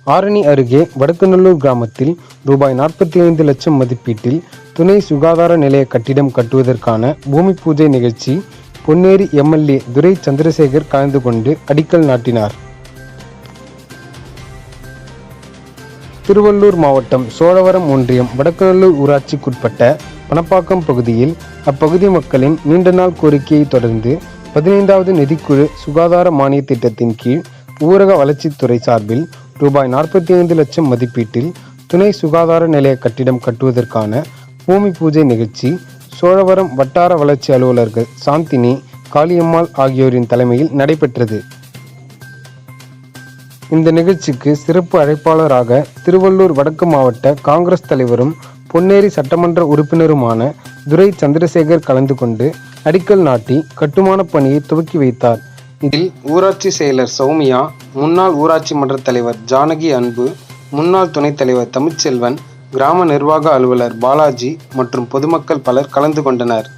ஆரணி அருகே வடக்குநல்லூர் கிராமத்தில் ரூபாய் 45 லட்சம் மதிப்பீட்டில் துணை சுகாதார நிலைய கட்டிடம் கட்டுவதற்கான பூமி பூஜை நிகழ்ச்சி பொன்னேரி எம்எல்ஏ துரை சந்திரசேகர் கலந்து கொண்டு அடிக்கல் நாட்டினார். திருவள்ளூர் மாவட்டம் சோழவரம் ஒன்றியம் வடக்குநல்லூர் ஊராட்சிக்குட்பட்ட பணப்பாக்கம் பகுதியில் அப்பகுதி மக்களின் நீண்ட நாள் கோரிக்கையை தொடர்ந்து 15வது நிதிக்குழு சுகாதார மானிய திட்டத்தின் கீழ் ஊரக வளர்ச்சித்துறை சார்பில் ரூபாய் 45 லட்சம் மதிப்பீட்டில் துணை சுகாதார நிலைய கட்டிடம் கட்டுவதற்கான பூமி பூஜை நிகழ்ச்சி சோழவரம் வட்டார வளர்ச்சி அலுவலர்கள் சாந்தினி, காளியம்மாள் ஆகியோரின் தலைமையில் நடைபெற்றது. இந்த நிகழ்ச்சிக்கு சிறப்பு அழைப்பாளராக திருவள்ளூர் வடக்கு மாவட்ட காங்கிரஸ் தலைவரும் பொன்னேரி சட்டமன்ற உறுப்பினருமான துரை சந்திரசேகர் கலந்து கொண்டு அடிக்கல் நாட்டி கட்டுமான பணியை துவக்கி வைத்தார். இதில் ஊராட்சி செயலர் சௌமியா, முன்னாள் ஊராட்சி மன்ற தலைவர் ஜானகி அன்பு, முன்னாள் துணைத் தலைவர் தமிழ்ச்செல்வன், கிராம நிர்வாக அலுவலர் பாலாஜி மற்றும் பொதுமக்கள் பலர் கலந்து கொண்டனர்.